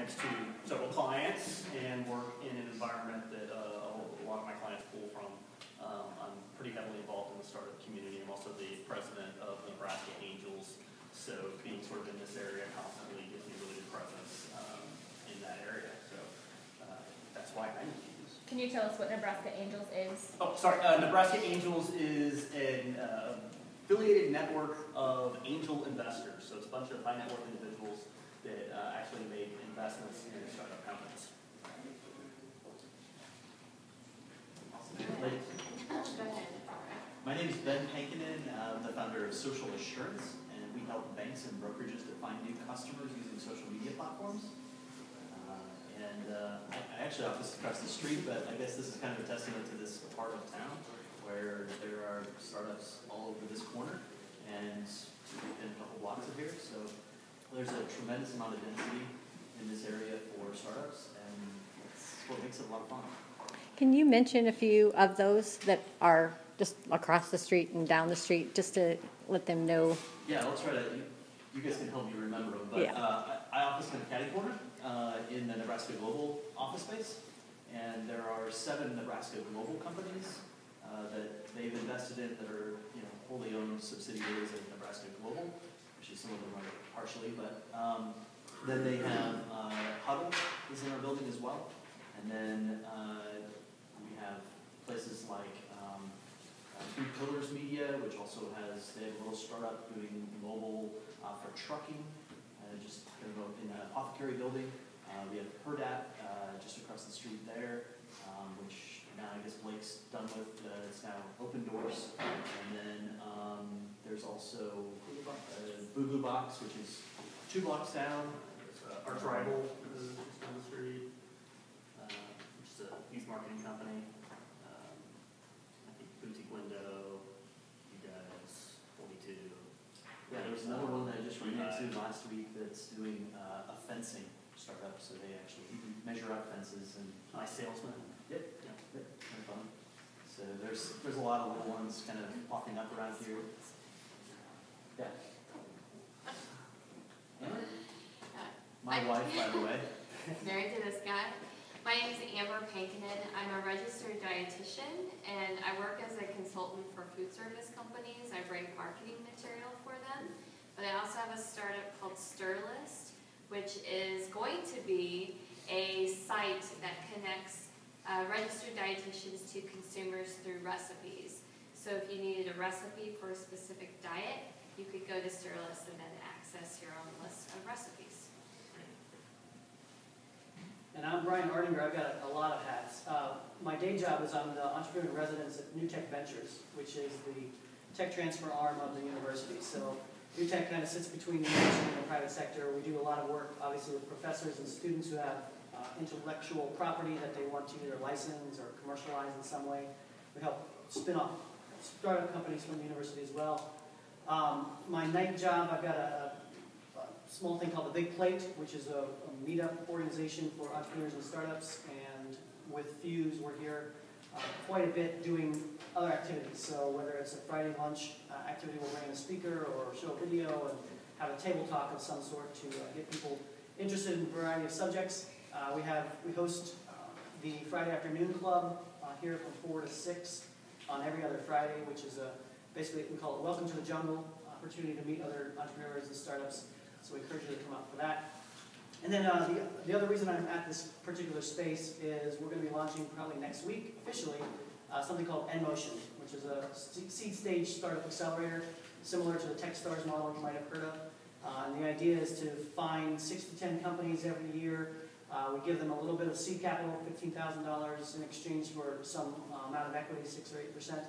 next to several clients and work in an environment that a lot of my clients pull from. I'm pretty heavily involved in the startup community. I'm also the president of Nebraska Angels, so being sort of in this area constantly gives me really good presence in that area. So that's why I need to use. Can you tell us what Nebraska Angels is? Oh, sorry. Nebraska Angels is an affiliated network of angel investors. So it's a bunch of high net worth individuals that actually make investments in startup companies. My name is Ben Pankinen. I'm the founder of Social Assurance, and we help banks and brokerages to find new customers using social media platforms. I actually office across the street, but I guess this is kind of a testament to this part of town where there are startups all over this corner and within a couple blocks of here. So there's a tremendous amount of density in this area for startups, and that's what makes it a lot of fun. Can you mention a few of those that are just across the street and down the street, just to let them know? Yeah, I'll try to. You guys can help me remember them. But yeah. I office in Caddy Corner in the Nebraska Global office space, and there are 7 Nebraska Global companies that they've invested in that are wholly owned subsidiaries of Nebraska Global. Actually, some of them are partially, but then they have Huddle is in our building as well, and then we have places like Three Pillars Media, which also they have a little startup doing mobile for trucking, just in the Apothecary building. We have Herdat just across the street there, which now I guess Blake's done with. It's now Open Doors. And then there's also Boo Box, which is 2 blocks down. Our Tribal is just down the street, which is a youth marketing company. I think Boutique Window, you guys, 42. Yeah, there was another one that I just ran into last week that's doing a fencing startup, so they actually measure out fences and My Salesman. Yep. Kind of fun. So there's a lot of little ones kind of popping up around here. Yeah. My wife, by the way. Married to this guy. My name is Amber Pankinen. I'm a registered dietitian, and I work as a consultant for food service companies. I write marketing material for them. But I also have a startup called Stirlist, which is going to be a site that connects registered dietitians to consumers through recipes. So if you needed a recipe for a specific diet, you could go to Stirlist and then access your own list of recipes. And I'm Brian Ardinger. I've got a lot of hats. My day job is I'm the entrepreneur in residence at New Tech Ventures, which is the tech transfer arm of the university. So New Tech kind of sits between the university and the private sector. We do a lot of work, obviously, with professors and students who have intellectual property that they want to either license or commercialize in some way. We help spin off startup companies from the university as well. My night job, I've got a small thing called the Big Plate, which is a meetup organization for entrepreneurs and startups. And with Fuse, we're here quite a bit doing other activities. So whether it's a Friday lunch activity, we'll bring in a speaker or show a video and have a table talk of some sort to get people interested in a variety of subjects. We host the Friday afternoon club here from 4 to 6 on every other Friday, which is basically we call it Welcome to the Jungle, opportunity to meet other entrepreneurs and startups. So we encourage you to come out for that. And then the other reason I'm at this particular space is we're going to be launching probably next week, officially, something called NMotion, which is a seed stage startup accelerator, similar to the Techstars model you might have heard of. And the idea is to find 6 to 10 companies every year. We give them a little bit of seed capital, $15,000 in exchange for some amount of equity, 6 or 8%.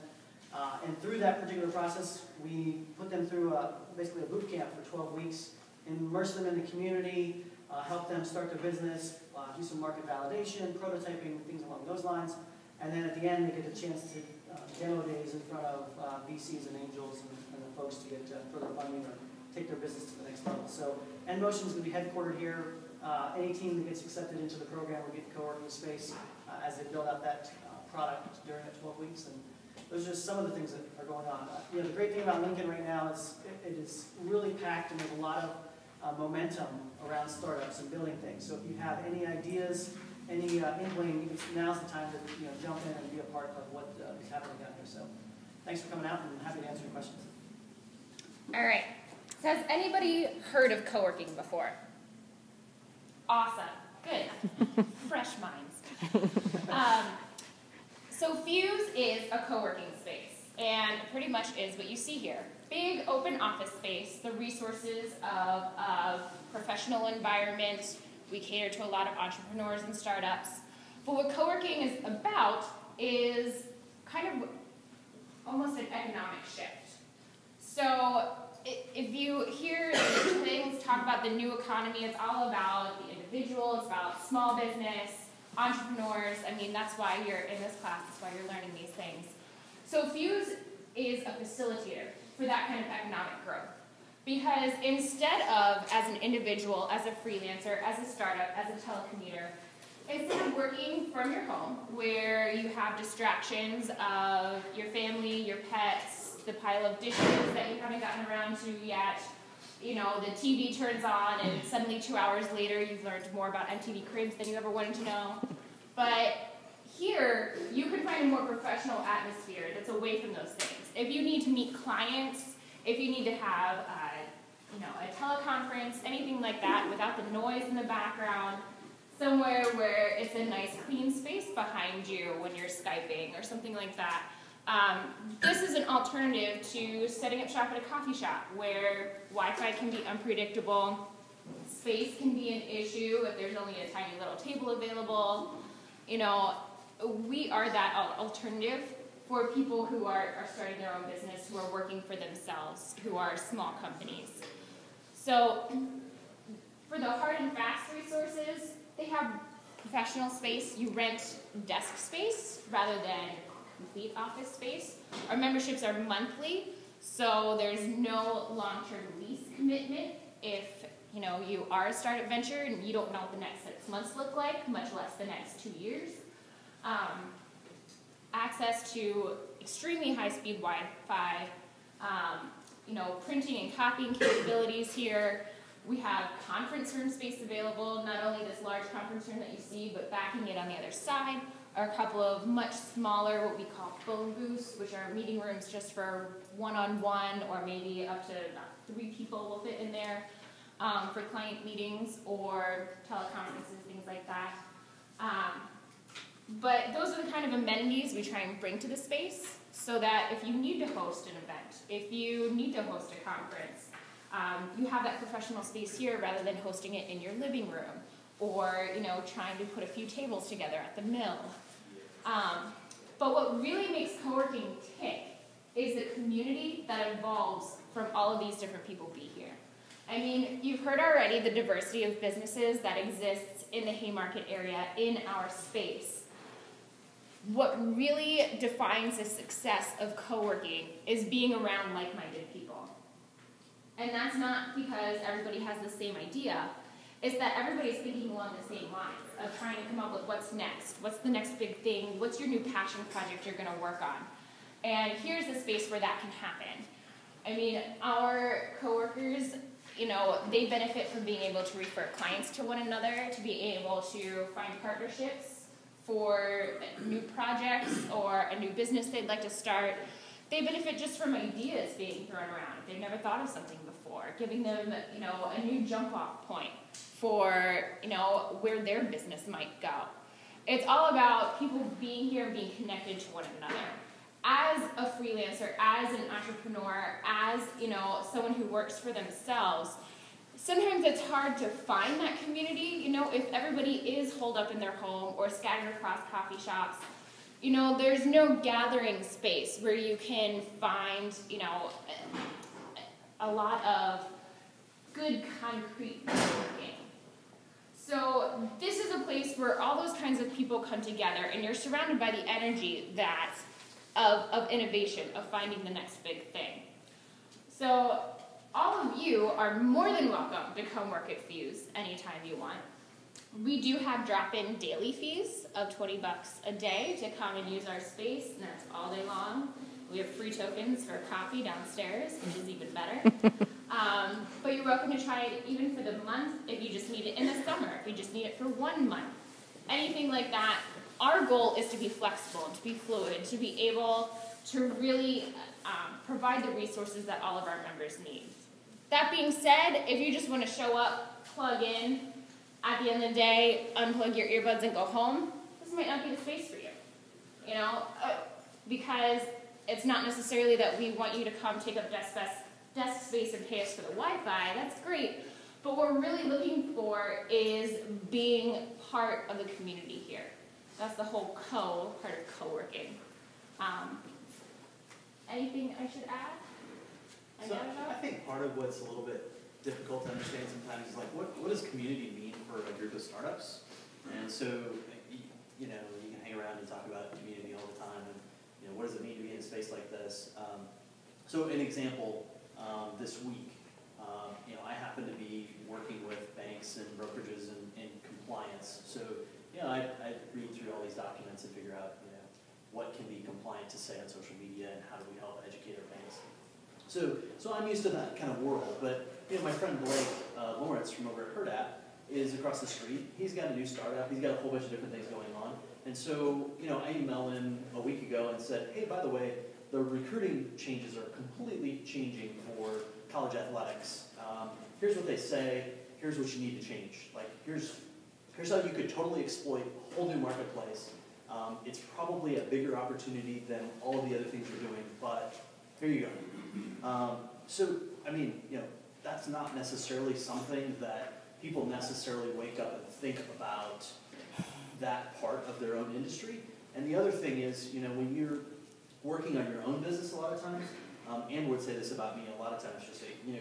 And through that particular process, we put them through basically a boot camp for 12 weeks, immerse them in the community, help them start their business, do some market validation, prototyping, things along those lines. And then at the end, they get a chance to demo days in front of VCs and angels and the folks to get further funding or take their business to the next level. So NMotion is going to be headquartered here. Any team that gets accepted into the program will get co-working space as they build out that product during that 12 weeks. And those are just some of the things that are going on. The great thing about Lincoln right now is it is really packed, and there's a lot of momentum around startups and building things. So if you have any ideas, any inkling, now's the time to jump in and be a part of what is happening down here. So thanks for coming out, and happy to answer your questions. All right. So has anybody heard of co-working before? Awesome. Good. Fresh minds. So Fuse is a co-working space, and pretty much is what you see here. Big open office space, the resources of a professional environment. We cater to a lot of entrepreneurs and startups. But what co-working is about is kind of almost an economic shift. So if you hear things talk about the new economy, it's all about the individual, it's about small business, entrepreneurs. I mean, that's why you're in this class, that's why you're learning these things. So Fuse is a facilitator for that kind of economic growth. Because instead of, as an individual, as a freelancer, as a startup, as a telecommuter, instead of working from your home, where you have distractions of your family, your pets, the pile of dishes that you haven't gotten around to yet, the TV turns on and suddenly 2 hours later you've learned more about MTV Cribs than you ever wanted to know. But here, you can find a more professional atmosphere that's away from those things. If you need to meet clients, if you need to have a teleconference, anything like that, without the noise in the background, somewhere where it's a nice clean space behind you when you're Skyping or something like that. This is an alternative to setting up shop at a coffee shop where Wi-Fi can be unpredictable, space can be an issue if there's only a tiny little table available. We are that alternative for people who are starting their own business, who are working for themselves, who are small companies. So for the hard and fast resources, they have professional space. You rent desk space rather than complete office space. Our memberships are monthly, so there's no long-term lease commitment if you are a startup venture and you don't know what the next 6 months look like, much less the next 2 years. Access to extremely high-speed Wi-Fi, printing and copying capabilities here. We have conference room space available, not only this large conference room that you see, but backing it on the other side are a couple of much smaller, what we call phone booths, which are meeting rooms just for one-on-one, or maybe up to about 3 people will fit in there for client meetings or teleconferences, things like that. But those are the kind of amenities we try and bring to the space, so that if you need to host an event, if you need to host a conference, you have that professional space here rather than hosting it in your living room or trying to put a few tables together at the mill. But what really makes co-working tick is the community that evolves from all of these different people be here. I mean, you've heard already the diversity of businesses that exists in the Haymarket area in our space. What really defines the success of co-working is being around like-minded people. And that's not because everybody has the same idea. It's that everybody's thinking along the same lines of trying to come up with what's next, what's the next big thing, what's your new passion project you're going to work on. And here's a space where that can happen. I mean, our coworkers, they benefit from being able to refer clients to one another, to be able to find partnerships for new projects or a new business they'd like to start. They benefit just from ideas being thrown around if they've never thought of something before, giving them, a new jump-off point for, where their business might go. It's all about people being here and being connected to one another. As a freelancer, as an entrepreneur, as, someone who works for themselves, sometimes it's hard to find that community, if everybody is holed up in their home or scattered across coffee shops. There's no gathering space where you can find, a lot of good concrete networking. So this is a place where all those kinds of people come together and you're surrounded by the energy of innovation, of finding the next big thing. So all of you are more than welcome to come work at Fuse anytime you want. We do have drop-in daily fees of $20 a day to come and use our space, and that's all day long. We have free tokens for coffee downstairs, which is even better. But you're welcome to try it even for the month, if you just need it in the summer, if you just need it for 1 month, anything like that. Our goal is to be flexible, to be fluid, to be able to really provide the resources that all of our members need. That being said, if you just want to show up, plug in, at the end of the day, unplug your earbuds and go home, this might not be the space for you. You know, because it's not necessarily that we want you to come take up desk space and pay us for the Wi-Fi. That's great. But what we're really looking for is being part of the community here. That's the whole part of co-working. Anything I should add? So I think part of what's a little bit difficult to understand sometimes is like, what does community mean for a group of startups? And so, you know, you can hang around and talk about community all the time, and you know, what does it mean to be in a space like this? So an example, this week, you know, I happen to be working with banks and brokerages in compliance. So, you know, I read through all these documents and figure out, you know, what can be compliant to say on social media and how do we help educate our banks. So I'm used to that kind of world, but you know, my friend Blake Lawrence from over at HerdApp is across the street. He's got a new startup. He's got a whole bunch of different things going on. And so, you know, I emailed him a week ago and said, hey, by the way, the recruiting changes are completely changing for college athletics. Here's what they say. Here's what you need to change. Like, here's how you could totally exploit a whole new marketplace. It's probably a bigger opportunity than all of the other things you're doing, but here you go. So, I mean, you know, that's not necessarily something that people necessarily wake up and think about that part of their own industry. And the other thing is, you know, when you're working on your own business a lot of times, Anne would say this about me a lot of times, she'll say, you know,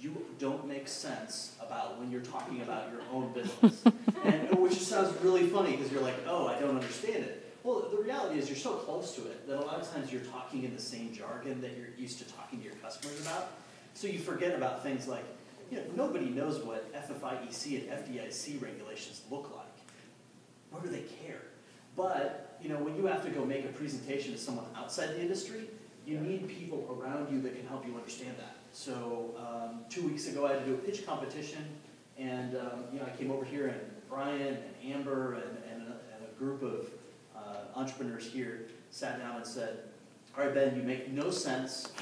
you don't make sense about when you're talking about your own business. And which sounds really funny because you're like, oh, I don't understand it. Well, the reality is you're so close to it that a lot of times you're talking in the same jargon that you're used to talking to your customers about. So you forget about things like, you know, nobody knows what FFIEC and FDIC regulations look like. Nor do they care. But, you know, when you have to go make a presentation to someone outside the industry, you need people around you that can help you understand that. So 2 weeks ago, I had to do a pitch competition, and you know, I came over here, and Brian and Amber and a group of entrepreneurs here sat down and said, all right, Ben, you make no sense.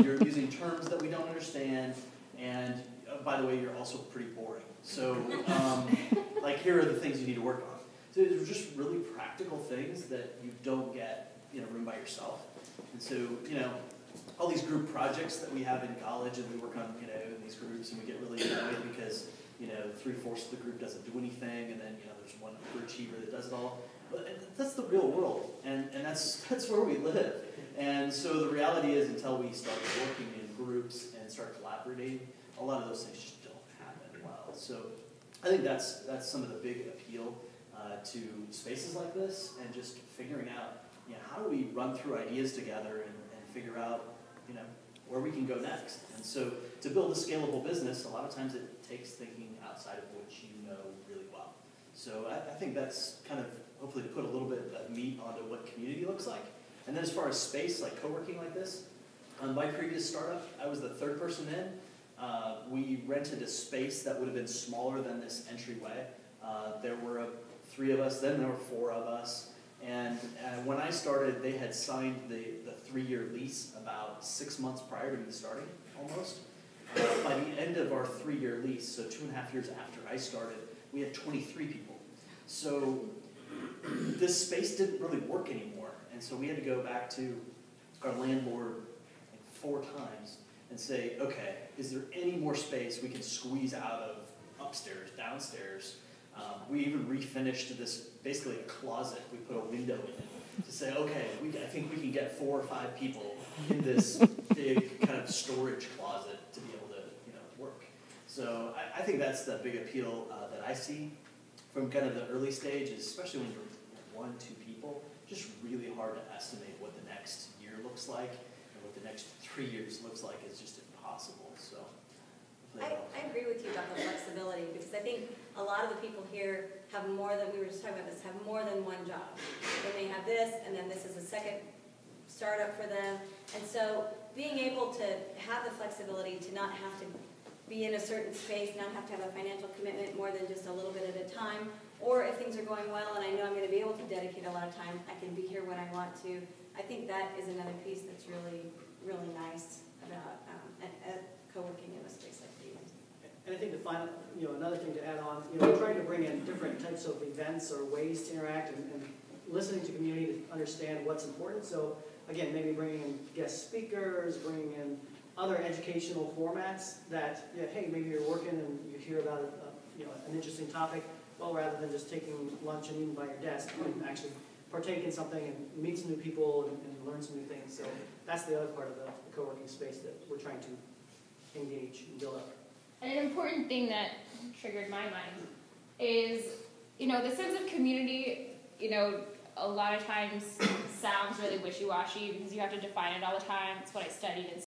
You're using terms that we don't understand, and by the way, you're also pretty boring. So, like, here are the things you need to work on. So they're just really practical things that you don't get in a room by yourself. And so, you know, all these group projects that we have in college, and we work on, you know, in these groups, and we get really annoyed because, you know, 3/4 of the group doesn't do anything, and then, you know, there's one overachiever that does it all. But that's the real world, and that's where we live. And so the reality is, until we start working in groups and start collaborating, a lot of those things just don't happen well. So I think that's some of the big appeal to spaces like this, and just figuring out, you know, how do we run through ideas together and figure out, you know, where we can go next. And so to build a scalable business, a lot of times it takes thinking outside of what you know really well. So I think that's kind of hopefully to put a little bit of meat onto what community looks like. And then as far as space, like co-working like this, on my previous startup, I was the third person in. We rented a space that would have been smaller than this entryway. There were 3 of us, then there were 4 of us. And when I started, they had signed the 3-year lease about 6 months prior to me starting, almost. By the end of our 3-year lease, so 2.5 years after I started, we had 23 people. So this space didn't really work anymore. And so we had to go back to our landlord like 4 times and say, okay, is there any more space we can squeeze out of upstairs, downstairs? We even refinished this, basically a closet. We put a window in it to say, okay, I think we can get 4 or 5 people in this big kind of storage closet to be able to, you know, work. So I think that's the big appeal that I see from kind of the early stages, especially when you're 1, 2 people. Just really hard to estimate what the next year looks like, and what the next 3 years looks like is just impossible. So I agree with you about the flexibility, because I think a lot of the people here have more than, we were just talking about this, have more than one job. They may have this, and then this is a second startup for them. And so being able to have the flexibility to not have to be in a certain space, not have to have a financial commitment more than just a little bit at a time. Or if things are going well and I know I'm going to be able to dedicate a lot of time, I can be here when I want to. I think that is another piece that's really, really nice about co-working in a space like these. And I think the final, another thing to add on, we're trying to bring in different types of events or ways to interact and listening to community to understand what's important. So again, maybe bringing in guest speakers, bringing in other educational formats that, hey, maybe you're working and you hear about an interesting topic. Well, rather than just taking lunch and eating by your desk, you can actually partake in something and meet some new people and learn some new things. So that's the other part of the co-working space that we're trying to engage and build up. And an important thing that triggered my mind is, the sense of community, a lot of times sounds really wishy-washy because you have to define it all the time. It's what I studied in